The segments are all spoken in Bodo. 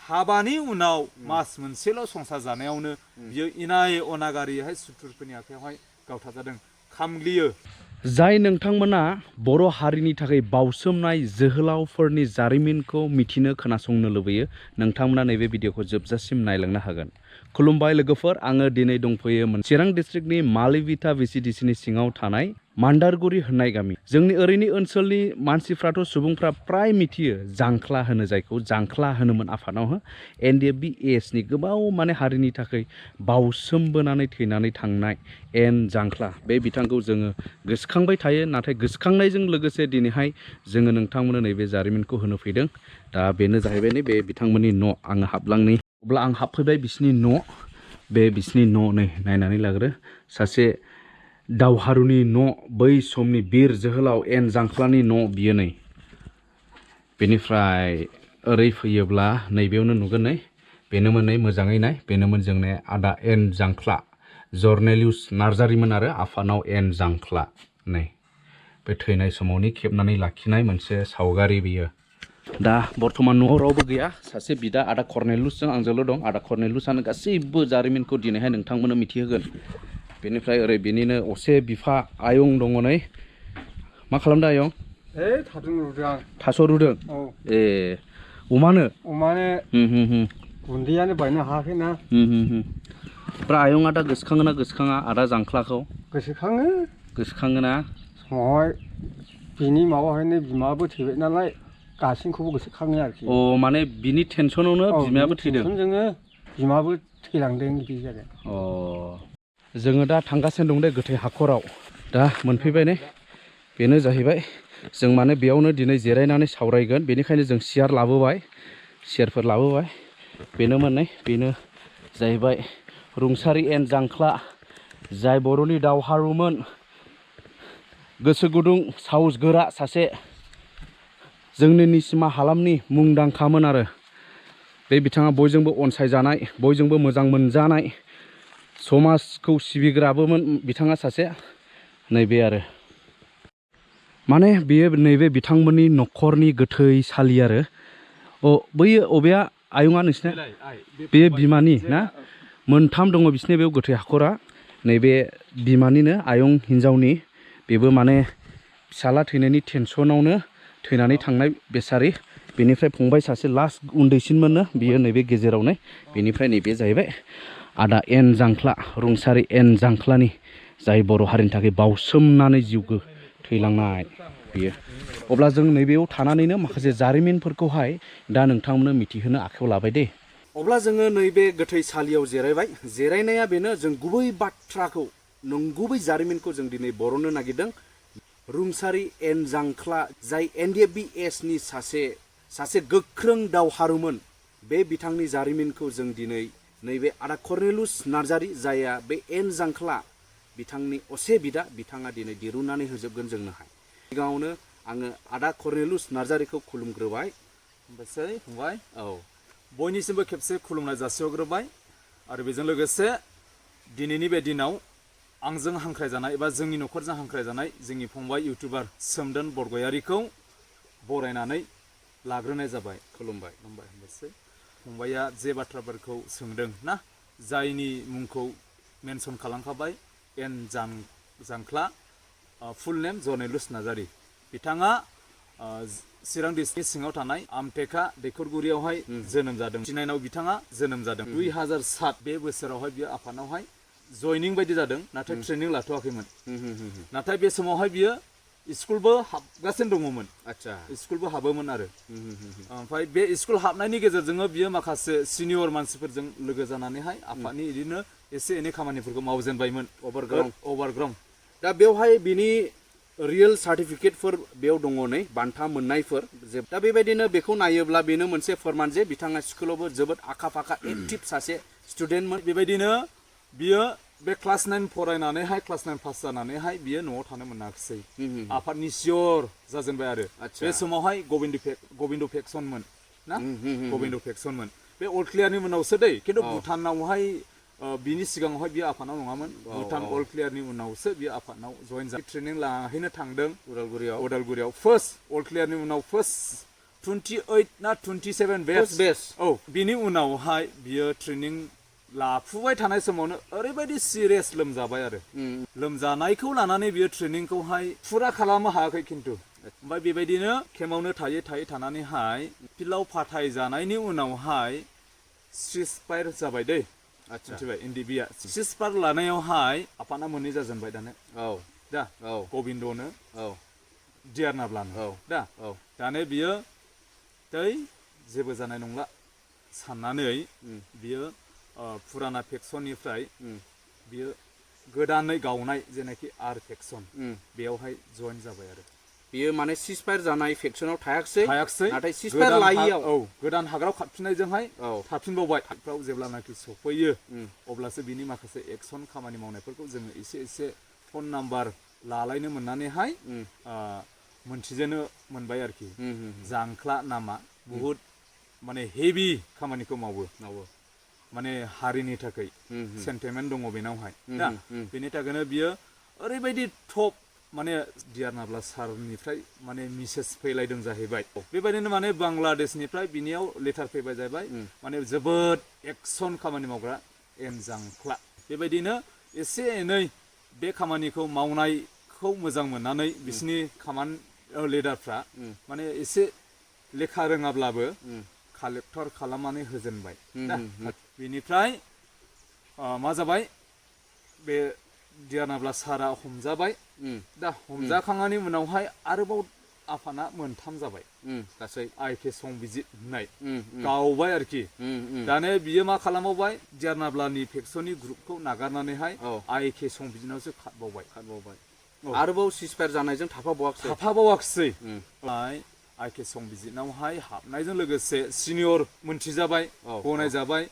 हाबानि उनाव मास मोनसेल' संसार जानायावनो बियो इनाय अनागारिहाय सुथुरफोरनि आखायावहाय गावथारजादों खामग्लियो जाय नोंथांमोना बर' हारिनि थाखाय बावसोमनाय जोहोलावफोरनि जारिमिनखौ मिथिनो खोनासंनो लुबैयो नोंथांमोना नैबे भिडिअखौ जोबजासिम नायलांनो हागोन खुलुमबाय लोगोफोर आङो दिनै दंफैयो चिरां डिस्ट्रिक्टनि मालिभिटा VCDCनि सिङाव थानाय मान्दारगुरि होननाय गामि जोंनि ओरैनि ओनसोलनि मानसिफ्राथ' सुबुंफ्रा प्राय मिथियो जांख्ला होनो जायखौ जांख्ला होनोमोन आफादाव ndfb नि गोबाव माने हारिनि थाखाय बावसोमबोनानै थैनानै थांनाय एन जांख्ला बे बिथांखौ जोङो गोसोखांबाय थायो नाथाय गोसोखांनायजों लोगोसे दिनैहाय जोङो नोंथांमोननो नैबे जारिमिनखौ होनो फैदों दा बेनो जाहैबाय नै बे बिथांमोननि न' आङो हाबलांनि अब्ला आं हाबफैबाय बिसिनि न' बे बिसिनि न' नै नायनानै लाग्रो सासे दावहारुनि न' बै समनि बिर जोहोलाव एन जांख्लानि न' बियो नै बेनिफ्राय ओरै फैयोब्ला नैबेयावनो नुगोन नै बेनोमोन नै मोजाङै नाय बेनोमोन जोंने आदा एन जांख्ला जर्नेलिउस नार्जारिमोन आरो आफानाव एन जांख्ला नै बे थैनाय समावनि खेबनानै लाखिनाय मोनसे सावगारि बियो दा बर्थमान न'आव रावबो गैया सासे बिदा आदा कर्नेलुसजों आंजोंल' दं आदा कर्नेलुसआनो गासैबो जारिमिनखौ दिनैहाय नोंथांमोननो मिथिहोगोन बेनिफ्राय ओरै बिनिनो असे बिफा आयं दङ नै मा खालामदों आयं थारुन रुदों आं थास' रुदों ए अमानो गुन्दैयानो बायनो हायाखैना ओमफ्राय आयंआ दा गोसोखाङोना गोसोखाङा आदा जांख्लाखौ गोसोखाङोना समावहाय बिनि माबाहायनो बिमाबो थैबाय नालाय गासैखौबो गोसोखाङो आरोखि अ माने बिनि टेनसनावनो बिमायाबो थैदों टेनसनजोंनो बिमाबो थैलांदों बिदि जादों अ जोङो दा थांगासिनो दं दे गोथै हाखराव दा मोनफैबाय ने बेनो जाहैबाय जों माने बेयावनो दिनै जिरायनानै सावरायगोन बेनिखायनो जों सियार लाबोबाय सियारफोर लाबोबाय बेनोमोन नै बेनो जाहैबाय रुंसारि एन जांख्ला जाय बर'नि दावहारुमोन गोसो गुदुं साहस गोरा सासे जोंनि निसिमा हालामनि मुंदांखामोन आरो बे बिथाङा बयजोंबो अनसायजानाय बयजोंबो मोजां मोनजानाय समाजखौ सिबिग्राबोमोन बिथाङा सासे नैबे आरो माने बेयो नैबे बिथांमोननि न'खरनि गोथैसालि आरो बैयो अबेया आयंआ नोंसिना बेयो बिमानि ना मोनथाम दङ बिसिनि बेयाव गोथै हाखरा नैबे बिमानिनो आयं हिन्जावनि बेबो माने फिसाला थैनायनि टेनसनावनो थैनानै थांनाय बेसारि बेनिफ्राय फंबाय सासे लास्ट उन्दैसिनमोननो बियो नैबे गेजेरावनो बेनिफ्राय नैबे जाहैबाय आदा एन जांख्ला रुंसारि एन जांख्लानि जाय बर' हारिनि थाखाय बावसोमनानै जिउ थैलांनाय बियो अब्ला जों नैबेयाव थानानैनो माखासे जारिमिनफोरखौहाय दा नोंथांमोननो मिथिहोनो आखायाव लाबाय दे अब्ला जोङो नैबे गोथैसालियाव जिरायबाय जिरायनाया बेनो जों गुबै बाथ्राखौ नंगुबै जारिमिनखौ जों दिनै बरननो नागिरदों रुंसारि एन जांख्ला जाय ndfb नि सासे गोख्रों दावहारुमोन बे बिथांनि जारिमिनखौ जों दिनै नैबे आदा कर्नेलुस नार्जारी जायआ बे एन जांख्ला बिथांनि असे बिदा बिथाङा दिनै दिरुननानै होजोबगोन जोंनोहाय सिगाङावनो आङो आदा कर्नेलुस नार्जारीखौ खुलुमग्रोबाय फंबाय बयनिसिमबो खेबसे खुलुमनाय जासिहरग्रोबाय आरो बेजों लोगोसे दिनैनि बे दिनाव आंजों हांख्रायजानाय एबा जोंनि न'खरजों हांख्रायजानाय जोंनि फंबाय इउटुबार सोमदोन बरगयारिखौ बरायनानै लाग्रोनाय जाबाय खुलुमबाय हामबायसै फंबाया जे बाथ्राफोरखौ सोंदों ना जायनि मुंखौ मेनसन खालामखाबाय एन जांख्ला फुल नेम जर्नेलुस नार्जारी बिथाङा चिरां डिस्ट्रिक्टनि सिङाव थानाय आमटेका दैखरगुरियावहाय जोनोम जादों 19 बिथाङा जोनोम जादों 2007 बे बोसोरावहाय बियो आफादावहाय जयनिं बायदि जादों नाथाय ट्रेनिं लाथ'वाखैमोन नाथाय बे समावहाय बियो स्कुलबो हाबगासिनो दङमोन आच्छा स्कुलबो हाबोमोन आरो ओमफ्राय बे स्कुल हाबनायनि गेजेरजोंनो बियो माखासे सिनियर मानसिफोरजों लोगो जानानैहाय आफादनि इदिनो एसे एनै खामानिफोरखौ मावजेनबायमोन अभारग्राउन्ड दा बेवहाय बिनि रियेल सार्टिफिकेटफोर बेयाव दङ नै बान्था मोननायफोर दा बेबायदिनो बेखौ नायोब्ला बेनो मोनसे फोरमान जे बिथाङा स्कुलावबो जोबोद आखा फाखा एक्टिभ सासे स्टुडेन्टमोन बेबायदिनो बियो बे क्लास 9 फरायनानैहाय क्लास 9 पास जानानैहाय बियो न'आव थानो मोनाखिसै आफादनि सियर जाजेनबाय आरो बे समावहाय गबिन्द फेक्सनमोन ना गबिन्द फेक्सनमोन बे अल क्लियारनि उनावसो दै खिन्थु भुटानावहाय बिनि सिगाङावहाय बियो आफादाव नङामोन भुटान अल क्लियारनि उनावसो बियो आफादाव जयेन जादों ट्रेनिं लाहैनो थांदों उदालगुरियाव फार्स्ट अल क्लियारनि उनाव फार्स्ट 28 ना 27 First batch. औ बिनि उनावहाय बियो ट्रेनिं लाफुबाय थानाय समावनो ओरैबायदि सिरियास लोमजाबाय आरो लोमजानायखौ लानानै बियो ट्रेनिंखौहाय फुरा खालामनो हायाखै खिन्थु ओमफ्राय बेबायदिनो केम्पआवनो थायै थानानैहाय फिल्डआव फाथाय जानायनि उनावहाय सिसफायर जाबाय दै मिथिबाय एनडिबिआ सिसफायर लानायावहाय आफाना मोननै जाजेनबाय दानो दा गबिन्दनो दियारनाब्लानो दा दानो बियो दै जेबो जानाय नंला साननानै बियो फुराना फेक्सननिफ्राय बियो गोदानै गावनाय जेनाखि आर फेक्सन बेयावहाय जइन जाबाय आरो बियो माने सिसफायर जानाय फेक्सनाव थायाखै नाथाय सिसफायर गोदान लायियाव गोदान हाग्रायाव खारफिननायजोंहाय थाफिनबावबाय हाग्रायाव जेब्लानाखि सफैयो अब्लासो बिनि माखासे एक्सन खामानि मावनायफोरखौ जोङो एसे फन नाम्बार लालायनो मोननानैहाय मोनथिजेनो मोनबाय आरोखि जांख्ला नामा बुहुद माने हेभि खामानिखौ मावो माने हारिनि थाखाय सेन्टिमेन्ट दङ बेनावहाय दा बेनि थाखायनो बियो ओरैबायदि टप माने दियारनाब्ला सारनिफ्राय माने मेसेज फैलायदों जाहैबाय बेबायदिनो माने बांलादेशनिफ्राय बिनियाव लेटार फैबाय जाहैबाय माने जोबोद एक्सन खामानि मावग्रा जांख्ला बेबायदिनो एसे एनै बे खामानिखौ मावनायखौ मोजां मोननानै बिसिनि लिडारफ्रा माने एसे लेखा रोङाब्लाबो कालेक्टर खालामनानै होजेनबाय बेनिफ्राय मा जाबाय बे दियारनाब्ला सारा हमजाबाय दा हमजाखांनायनि उनावहाय आरोबाव आफाना मोनथाम जाबाय गासै आइके संबिजित होननाय गावबाय आरोखि दाने बियो मा खालामबावबाय दियारनाब्लानि फेक्सननि ग्रुपखौ नागारनानैहाय आइके संबिजितनावसो खारबावबाय आरोबाव सिसफायर जानायजों थाफाबावाखिसै आइके संबिजितनावहाय हाबनायजों लोगोसे सिनियर मोनथिजाबाय गनायजाबाय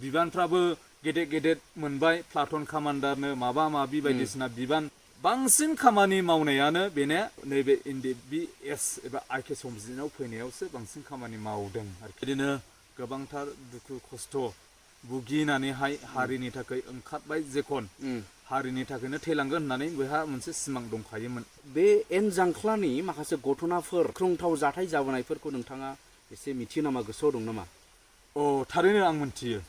बिबानफ्राबो गेदेर मोनबाय प्लाटन कामान्डारनो माबा माबि बायदिसिना बिबान बांसिन खामानि मावनायानो बेनो नैबे ndfb एबा आइके संबिजितनाव फैनायावसो बांसिन खामानि मावदों आरो बिदिनो गोबांथार दुखु खस्थ' भुगिनानैहाय हारिनि थाखाय ओंखारबाय जेखन हारिनि थाखायनो थैलांगोन होननानै बेहा मोनसे सिमां दंखायोमोन बे जांख्लानि माखासे घटनाफोर ख्रंथाव जाथाय जाबोनायफोरखौ नोंथाङा एसे मिथियो नामा गोसोआव दं नामा थारैनो आं मिथियो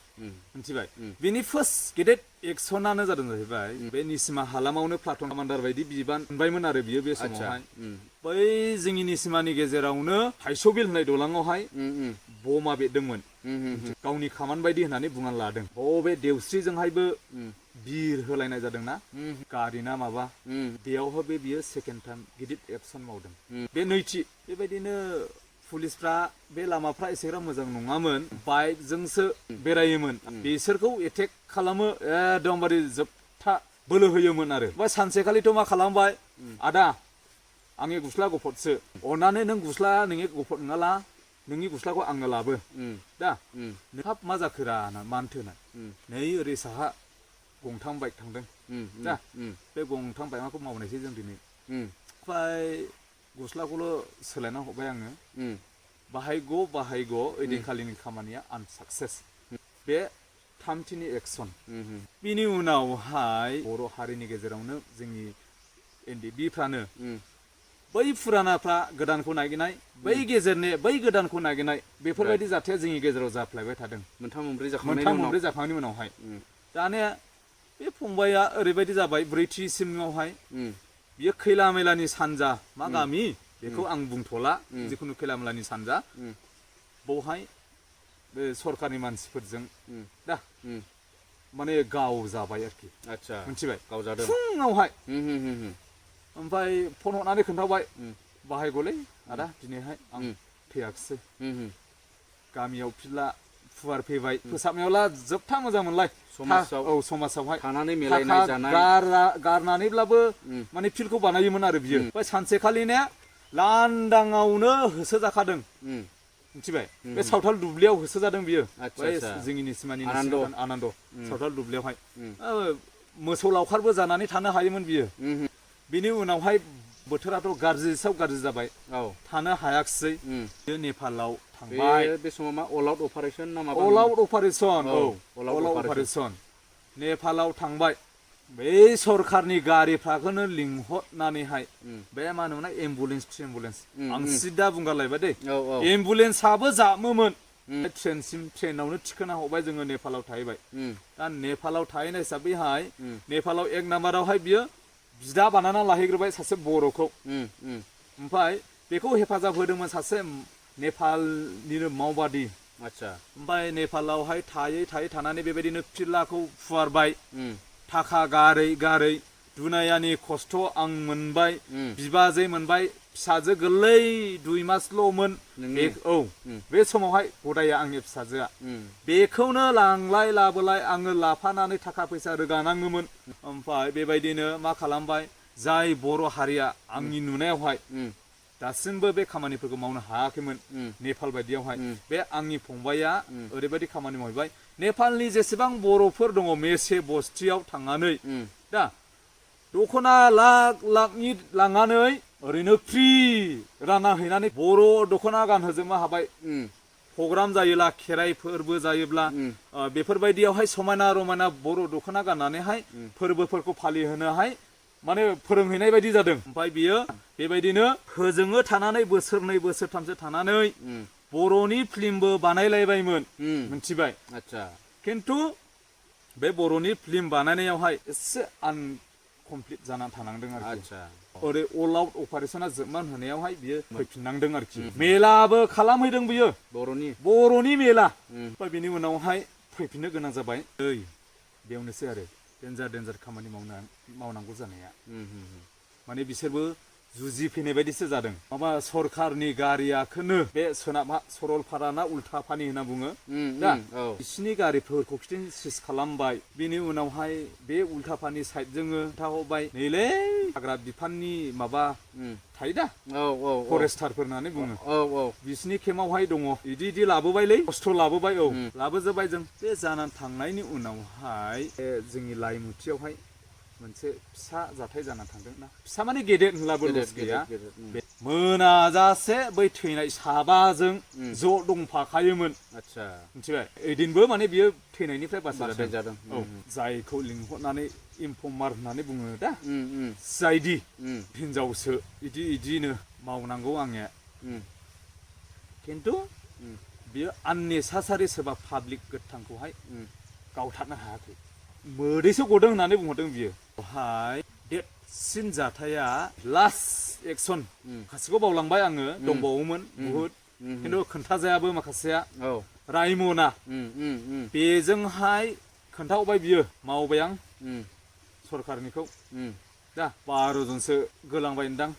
मिथिबाय बेनि फार्स्ट गेदेर एक्सनानो जादों जाहैबाय बे निसिमा हालामावनो प्लाटन कामान्डार बायदि बिबान मोनबायमोन आरो बियो बे समावहाय बै जोंनि निसिमानि गेजेरावनो थाइसबिल होननाय दलाङावहाय बमा बेरदोंमोन गावनि खामान बायदि होननानै बुंनानै लादों बे देवस्रिजोंहायबो बिर होलायनाय जादोंना गारि ना माबा बेयावहाय बियो सेकेन्ड टाइम गिदिर एक्सन मावदों बे नैथि बेबायदिनो पुलिसफ्रा बे लामाफ्रा एसेग्राब मोजां नङामोन बाइकजोंसो बेरायोमोन बिसोरखौ एटेक खालामो एकदमबारे जोबथा बोलो होयोमोन आरो ओमफ्राय सानसेखालिथ' मा खालामबाय आदा आंनि गस्ला गफदसो अननानै नों गस्ला नोंनि गफद नङाला नोंनि गस्लाखौ आंनो लाबो दा हाब मा जाखोरा मानथो नै ओरै साहा गंथाम बाइक थांदों दा बे गंथाम बाइकखौ मावनायसै जों दिनै ओमफ्राय गस्लाखौल' सोलायना हरबाय आङो बाहायग' ओइदिनखालिनि खामानिया आनसाक्सेस बे थामथिनि एक्सन बिनि उनावहाय बर' हारिनि गेजेरावनो जोंनि ndfbफ्रानो बै फुरानाफ्रा गोदानखौ नागिरनाय बै गेजेरनि बै गोदानखौ नागिरनाय बेफोरबायदि जाथाया जोंनि गेजेराव जाफ्लायबाय थादों मोनथाम मोनब्रै जाखांनायनि उनावहाय दानिया बे फंबाया ओरैबायदि जाबाय ब्रैथिसिमावहाय बियो खैला मैलानि सानजा मा गामि बेखौ आं बुंथ'ला जिखुनु खैला मैलानि सानजा बावहाय बे सरकारनि मानसिफोरजों दा माने गाव जाबाय आरोखि आच्छा मिथिबाय गावजादों फुङावहाय ओमफ्राय फन हरनानै खोन्थाबाय बाहायग'लै आदा दिनैहाय आं थैयाखिसै गामियाव फिल्डआ फुवार फैबाय फोसाबनायावला जोबथा मोजां मोनलाय समाजावहाय थानानै मिलायनाय जानाय गारनानैब्लाबो माने फिल्डखौ बानायोमोन आरो बियो ओमफ्राय सानसेखालिनो लांदाङावनो होसोजाखादों मिथिबाय बे सावथाल दुब्लियाव होसोजादों बियो जोंनि निसिमानि आनन्द सावथाल दुब्लियावहाय मोसौ लावखारबो जानानै थानो हायोमोन बियो बिनि उनावहाय बोथोराथ' गाज्रि जाबाय थानो हायाखिसै बियो नेपालाव थांबाय बे समाव मा अल आउट अपारेसन ना माबा अल आउट अपारेसन नेपालाव थांबाय बे सरखारनि गारिफ्राखौनो लिंहरनानैहाय बे मा होनोमोनलाय एम्बुलेन्स आं सिदा बुंगारलायबाय दै एम्बुलेन्सआबो जामोमोन ट्रेनावनो थिखोना हरबाय जोङो नेपालाव थाहैबाय दा नेपालाव थाहैनाय हिसाबैहाय नेपालाव एक नाम्बारावहाय बियो बिदा बानायना लाहैग्रोबाय सासे बर'खौ ओमफ्राय बेखौ हेफाजाब होदोंमोन सासे नेपालनिनो मावबादि आच्छा ओमफ्राय नेपालावहाय थायै थानानै बेबायदिनो फिरलाखौ फुवारबाय थाखा गारै दुनायानि खस्थ' आं मोनबाय बिबाजै मोनबाय फिसाजो गोरलै 2 मासल'मोन बे समावहाय गदाया आंनि फिसाजोआ बेखौनो लांलाय लाबोलाय आङो लाफानानै थाखा फैसा रोगानाङोमोन ओमफ्राय बेबायदिनो मा खालामबाय जाय बर' हारिया आंनि नुनायावहाय दासिमबो बे खामानिफोरखौ मावनो हायाखैमोन नेपाल बायदियावहाय बे आंनि फंबाया ओरैबायदि खामानि मावबाय नेपालनि जेसेबां बर'फोर दङ मेसे बस्तियाव थांनानै दा दख'ना लाखनि लांनानै ओरैनो फ्रि रानना हैनानै बर' दख'ना गानहोजोबनो हाबाय प्रग्राम जायोब्ला खेराइ फोरबो जायोब्ला बेफोरबायदियावहाय समायना रमायना बर' दख'ना गाननानैहाय फोरबोफोरखौ फालिहोनोहाय माने फोरोंहैनाय बायदि जादों ओमफ्राय बियो बेबायदिनो होजोङो थानानै बोसोरनै बोसोरथामसो थानानै बर'नि फिल्मबो बानायलायबायमोन मिथिबाय आच्छा खिन्थु बे बर'नि फिल्म बानायनायावहाय एसे आनकमप्लिट जानानै थानांदों आरोखि ओरै अल आउट अपारेशना जोबनानै होनायावहाय बियो फैफिननांदों आरोखि मेलाबो खालामहैदों बियो बर'नि मेला ओमफ्राय बिनि उनावहाय फैफिननो गोनां जाबाय बेयावनोसै आरो डेन्जार खामानि मावनांगौ जानाया माने बिसोरबो जुजिफैनाय बायदिसो जादों माबा सरखारनि गारियाखौनो बे सोनाबहा सरलपारा ना उल्थापानि होनना बुङो दा बिसिनि गारिफोरखौ खिथिं सिज खालामबाय बिनि उनावहाय बे उल्थापानि साइडजोंनो खोन्थाहरबाय नैलै हाग्रा बिफाननि माबा थायो दा फरेस्टारफोर होननानै बुङो बिसिनि केम्पआवहाय दङ इदि लाबोबायलै खस्थ' लाबोबाय लाबोजोबबाय जों बे जानानै थांनायनि उनावहाय जोंनि लाइमुथियावहाय मोनसे फिसा जाथाय जाना थांदों ना फिसा माने गेदेर होनब्लाबो लस गैया मोनाजासे बै थैनाय साबाजों ज' दंफाखायोमोन आच्छा मिथिबाय ओइदिनबो माने बियो थैनायनिफ्राय बासायजादों जायखौ लिंहरनानै इनफर्मार होननानै बुङो दा जायदि हिनजावसो इदिनो मावनांगौ आंनिया खिन्थु बियो आननेसासारि सोरबा पाब्लिक गोथांखौहाय गावथारनो हायाखै मोदैसो गदों होननानै बुंहरदों बियो बेवहाय देरसिन जाथाया लास्ट एक्सन गासिखौ बावलांबाय आङो दंबावोमोन बुहुद खिन्थु खोन्थाजायाबो माखासेया रायमना बेजोंहाय खोन्थाहरबाय बियो मावबाय आं सरखारनिखौ दा 12 जनसो गोलांबाय नोंदां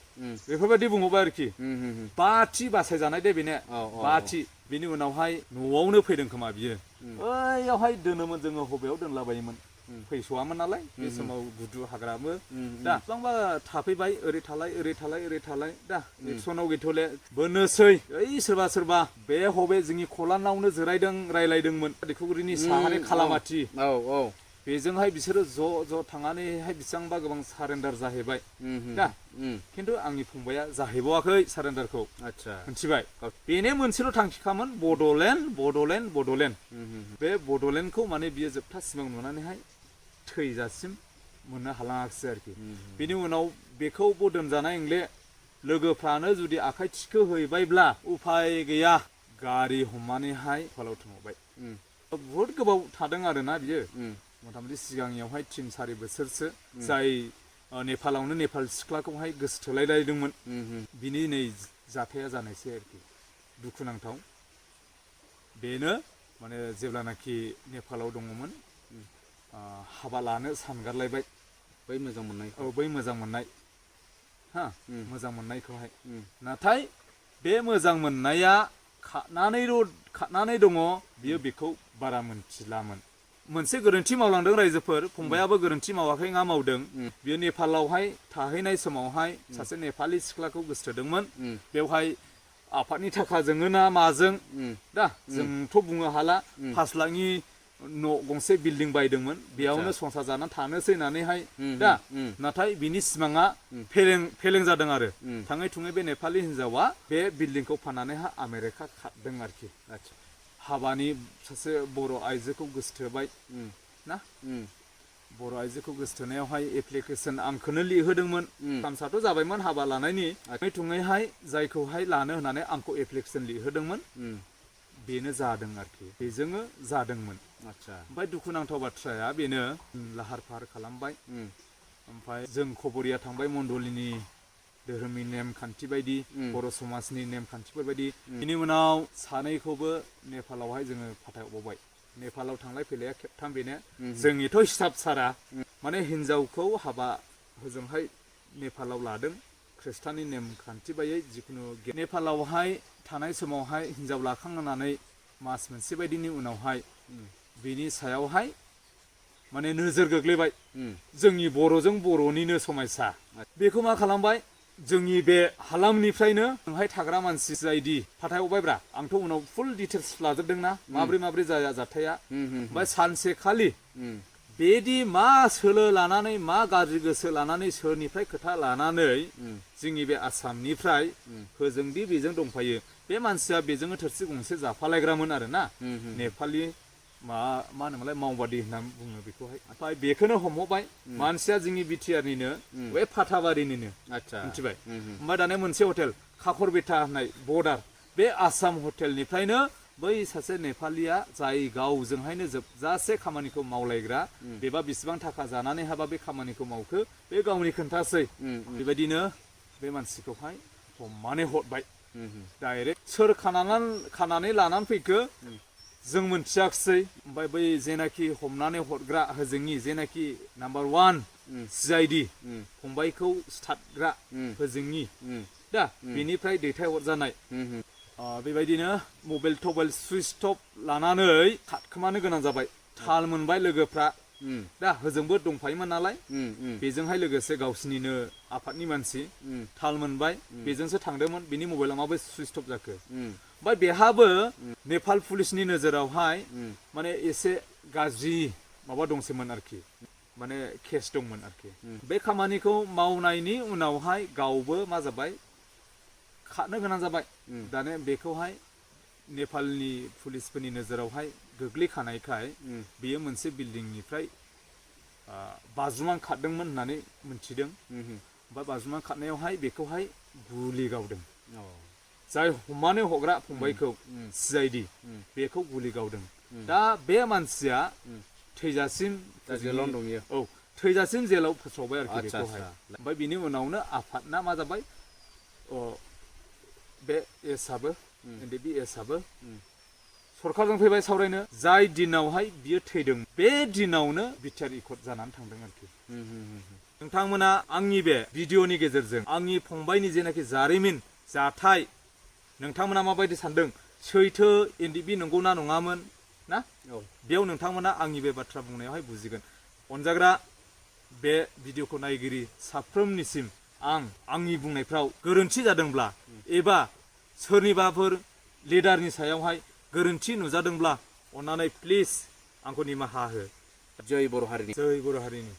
बेफोरबायदि बुंहरबाय आरोखि 5थि बासायजानाय दे बेनो 5थि बिनि उनावहाय न'आवनो फैदों खोमा बियो ओइयावहाय दोनोमोन जोङो हबेयाव दोनलाबायोमोन फैस'वामोन नालाय बे समाव गुदु हाग्राबो दा बिसिबांबा थाफैबाय ओरै थालाय दा एक्सनाव गैथ'ले बोनोसै ओइ सोरबा बे हबे जोंनि खलानावनो जिरायदों रायलायदोंमोन दिखुगुरिनि साहानि खालामाथि बेजोंहाय बिसोरो ज' थांनानैहाय बेसेबांबा गोबां सारेन्डार जाहैबाय दा खिन्थु आंनि फंबाया जाहैबावाखै सारेन्डारखौ मिथिबाय बेनो मोनसेल' थांखिखामोन बड'लेण्ड बे बड'लेण्डखौ माने बियो जोबथा सिमां नुनानैहाय थैजासिम मोननो हालाङाखिसै आरोखि बेनि उनाव बेखौबो दोनजानाय नंले लोगोफ्रानो जुदि आखाइ थिखो हैबायब्ला उफाय गैया गारि हमनानैहाय नेपालाव थांबाय बुहुद गोबाव थादों आरोना बियो मथा-मथि सिगांनियावहाय 3-4 बोसोरसो जाय नेपालावनो नेपाल सिख्लाखौहाय गोसो थोलायलायदोंमोन बिनि नै जाथाया जानायसै आरोखि दुखुनांथाव बेनो माने जेब्लानाखि नेपालाव दङमोन हाबा लानो सानगारलायबाय बै मोजां मोननाय मोजां मोननायखौहाय नाथाय बे मोजां मोननाया खारनानै दङ बियो बेखौ बारा मोनथिलामोन मोनसे गोरोन्थि मावलांदों रायजोफोर फंबायाबो गोरोन्थि मावाखै नङा मावदों बियो नेपालावहाय थाहैनाय समावहाय सासे नेपालि सिख्लाखौ गोसोथोदोंमोन बेवहाय आफादनि थाखाजोंनो ना माजों दा जोंथ' बुंनो हाला 5 लाखनि न' गंसे बिल्डिं बायदोंमोन बेयावनो संसार जानानै थानोसै होननानैहाय दा नाथाय बिनि सिमाङा फेलें जादों आरो थाङै थुङै बे नेपालि हिन्जावा बे बिल्डिंखौ फाननानैहाय आमेरिका खारदों आरोखि हाबानि सासे बर' आइजोखौ गोसोथोबाय ना बर' आइजोखौ गोसोथोनायावहाय एप्लिकेसन आंखौनो लिरहोदोंमोन थामसाथ' जाबायमोन हाबा लानायनि थुङैहाय जायखौहाय लानो होननानै आंखौ एप्लिकेसन लिरहोदोंमोन बेनो जादों आरोखि बेजोंनो जादोंमोन आदसा ओमफ्राय दुखुनांथाव बाथ्राया बेनो लाहार फाहार खालामबाय ओमफ्राय जों खबरिया थांबाय मण्डलिनि धोरोमनि नेमखान्थि बायदि बर' समाजनि नेमखान्थिफोर बायदि बिनि उनाव सानैखौबो नेपालावहाय जोङो फाथायहरबावबाय नेपालाव थांलाय फैलाया खेबथाम बेनो जोंनिथ' हिसाब सारा माने हिनजावखौ हाबा होजोंहाय नेपालाव लादों खृष्टाननि नेमखान्थि बायदियै जिखुनु नेपालावहाय थानाय समावहाय हिनजाव लाखांनानै मास मोनसे बायदिनि उनावहाय बिनि सायावहाय माने नोजोर गोग्लैबाय जोंनि बर'जों बर'निनो समायसा बेखौ मा खालामबाय जोंनि बे हालामनिफ्रायनो नोंहाय थाग्रा मानसि जायदि फाथायहरबायब्रा आंथ' उनाव फुल डिटेल्स लाजोबदोंना माब्रै जाया जाथाया ओमफ्राय सानसेखालि बेदि मा सोलो लानानै मा गाज्रि गोसो लानानै सोरनिफ्राय खोथा लानानै जोंनि बे आसामनिफ्राय होजोंदि बेजों दंफायो बे मानसिया बेजोंनो थोरसि गंसे जाफालायग्रामोन आरोना नेपालि मा होनोमोनलाय मावबादि होननानै बुङो बेखौहाय ओमफ्राय बेखौनो हमहरबाय मानसिया जोंनि बिटिआरनिनो बे फाथाबारिनिनो मिथिबाय ओमफ्राय दाने मोनसे हटेल खाखरबेथा होननाय बर्डार बे आसाम हटेलनिफ्रायनो बै सासे नेपालिया जाय गावजोंहायनो जोबजासे खामानिखौ मावलायग्रा बेबा बेसेबां थाखा जानानै हाबा बे खामानिखौ मावखो बे गावनि खोन्थासै बेबायदिनो बे मानसिखौहाय हमनानै हरबाय डाइरेक्ट सोर खानानै लानानै फैखो जों मोनथियाखिसै ओमफ्राय बै जेनाखि हमनानै हरग्रा होजोंनि जेनाखि नाम्बार 1 CID फंबायखौ सिथारग्रा होजोंनि दा बेनिफ्राय दैथायहरजानाय बेबायदिनो मबाइल टबाइल सुइच अफ लानानै खारखोमानो गोनां जाबाय थाल मोनबाय लोगोफ्रा दा होजोंबो दंफायोमोन नालाय बेजोंहाय लोगोसे गावसिनिनो आफादनि मानसि थाल मोनबाय बेजोंसो थांदोंमोन बिनि मबाइला माबोरै सुइच अफ जाखो ओमफ्राय बेहाबो नेपाल पुलिसनि नोजोरावहाय माने एसे गाज्रि माबा दंसैमोन आरोखि माने केस दंमोन आरोखि बे खामानिखौ मावनायनि उनावहाय गावबो मा जाबाय खारनो गोनां जाबाय दाने बेखौहाय नेपालनि पुलिसफोरनि नोजोरावहाय गोग्लैखानायखाय बेयो मोनसे बिल्डिंनिफ्राय बाज्रुमनानै खारदोंमोन होननानै मिथिदों ओमफ्राय बाज्रुमनानै खारनायावहाय बेखौहाय गुलि गावदों जाय हमनानै हरग्रा फंबायखौ CID बेखौ गुलि गावदों दा बे मानसिया थैजासिम थैजासिम जेलाव फोस्रावबाय आरोखि बेखौहाय ओमफ्राय बिनि उनावनो आफादना मा जाबाय बे एसआबो ndfb एसआबो सरखारजों फैबाय सावरायनो जाय दिनावहाय बियो थैदों बे दिनावनो बिटिआर इकट जानानै थांदों आरोखि नोंथांमोना आंनि बे भिडिअनि गेजेरजों आंनि फंबायनि जेनाखि जारिमिन जाथाय नोंथांमोना माबायदि सानदों सैथो ndfb नंगौना नङामोन ना बेयाव नोंथांमोना आंनि बे बाथ्रा बुंनायावहाय बुजिगोन अनजाग्रा बे भिडिअखौ नायगिरि साफ्रोमनिसिम आंनि बुंनायफ्राव गोरोन्थि जादोंब्ला एबा सोरनिबाफोर लिडारनि सायावहाय गोरोन्थि नुजादोंब्ला अन्नानै प्लिज आंखौ निमाहा हो जय बर' हारिनि